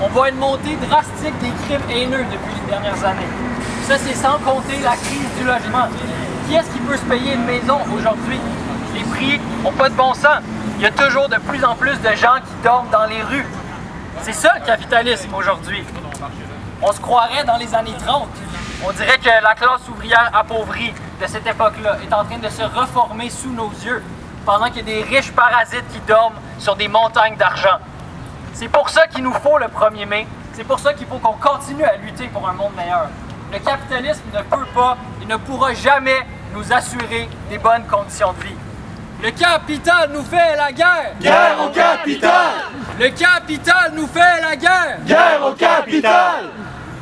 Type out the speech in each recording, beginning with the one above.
on voit une montée drastique des crimes haineux depuis les dernières années. Ça, c'est sans compter la crise du logement. Qui est-ce qui peut se payer une maison aujourd'hui? Les prix n'ont pas de bon sens. Il y a toujours de plus en plus de gens qui dorment dans les rues. C'est ça le capitalisme aujourd'hui. On se croirait dans les années 30. On dirait que la classe ouvrière appauvrie de cette époque-là est en train de se reformer sous nos yeux, pendant qu'il y a des riches parasites qui dorment sur des montagnes d'argent. C'est pour ça qu'il nous faut le 1er mai. C'est pour ça qu'il faut qu'on continue à lutter pour un monde meilleur. Le capitalisme ne peut pas et ne pourra jamais nous assurer des bonnes conditions de vie. Le capital nous fait la guerre! Guerre au capital! Le capital nous fait la guerre! Guerre au capital!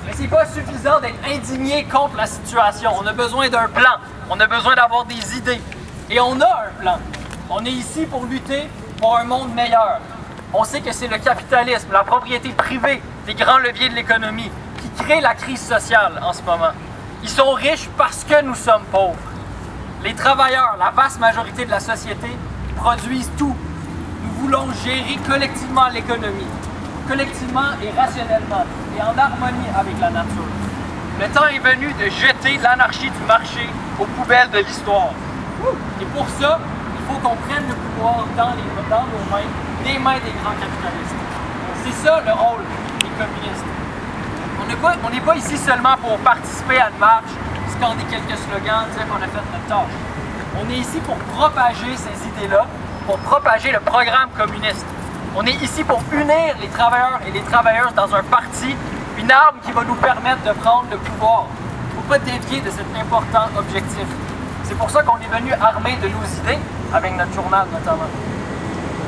Mais c'est pas suffisant d'être indigné contre la situation. On a besoin d'un plan. On a besoin d'avoir des idées. Et on a un plan. On est ici pour lutter pour un monde meilleur. On sait que c'est le capitalisme, la propriété privée, les grands leviers de l'économie qui créent la crise sociale en ce moment. Ils sont riches parce que nous sommes pauvres. Les travailleurs, la vaste majorité de la société, produisent tout. Nous voulons gérer collectivement l'économie, collectivement et rationnellement, et en harmonie avec la nature. Le temps est venu de jeter l'anarchie du marché aux poubelles de l'histoire. Et pour ça, il faut qu'on prenne le pouvoir dans nos mains, des mains des grands capitalistes. C'est ça le rôle des communistes. On n'est pas ici seulement pour participer à une marche, scander quelques slogans, dire qu'on a fait notre tâche. On est ici pour propager ces idées-là, pour propager le programme communiste. On est ici pour unir les travailleurs et les travailleuses dans un parti, une arme qui va nous permettre de prendre le pouvoir. Il ne faut pas dévier de cet important objectif. C'est pour ça qu'on est venu armé de nos idées, avec notre journal notamment.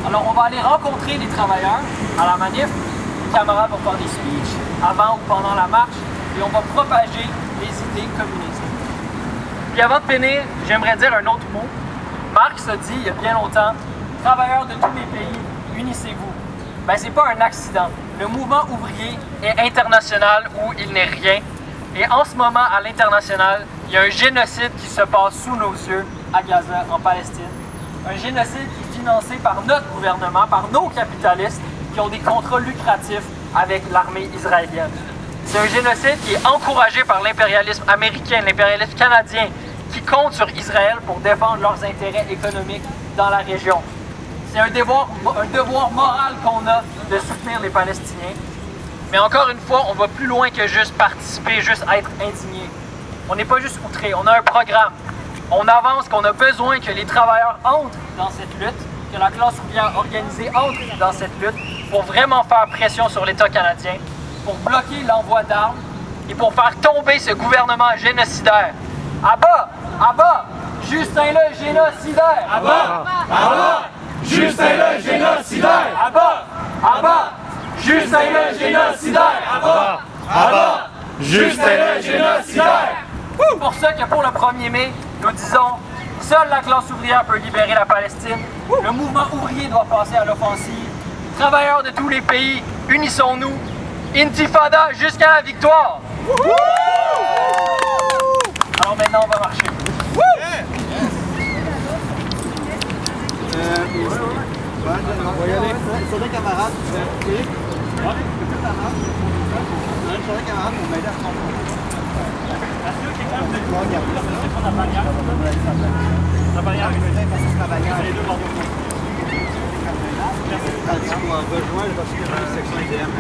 Alors on va aller rencontrer les travailleurs à la manif, les camarades vont faire des speeches avant ou pendant la marche, et on va propager les idées communistes. Puis avant de finir, j'aimerais dire un autre mot. Marx a dit il y a bien longtemps, travailleurs de tous les pays, unissez-vous. Ben c'est pas un accident. Le mouvement ouvrier est international où il n'est rien. Et en ce moment, à l'international, il y a un génocide qui se passe sous nos yeux à Gaza, en Palestine. Un génocide qui est financé par notre gouvernement, par nos capitalistes qui ont des contrats lucratifs avec l'armée israélienne. C'est un génocide qui est encouragé par l'impérialisme américain, l'impérialisme canadien, qui compte sur Israël pour défendre leurs intérêts économiques dans la région. C'est un devoir moral qu'on a de soutenir les Palestiniens. Mais encore une fois, on va plus loin que juste participer, juste être indigné. On n'est pas juste outré, on a un programme. On avance qu'on a besoin que les travailleurs entrent dans cette lutte, que la classe ouvrière organisée entre dans cette lutte pour vraiment faire pression sur l'État canadien, pour bloquer l'envoi d'armes et pour faire tomber ce gouvernement génocidaire. À bas! À bas! Justin le génocidaire! À bas! À bas! Justin le génocidaire! À bas! À bas! Justin le génocidaire! À bas! À bas! Justin le génocidaire! C'est pour ça que pour le 1er mai, nous disons « Seule la classe ouvrière peut libérer la Palestine. Le mouvement ouvrier doit passer à l'offensive. Travailleurs de tous les pays, unissons-nous. Intifada jusqu'à la victoire! » Alors maintenant, on va marcher. On va y aller. Sur des camarades. Toute la marche. Sur des camarades pour m'aider à se comprendre. La barrière, c'est les deux bords de fond. Pour rejoindre parce que j'ai une section IDM.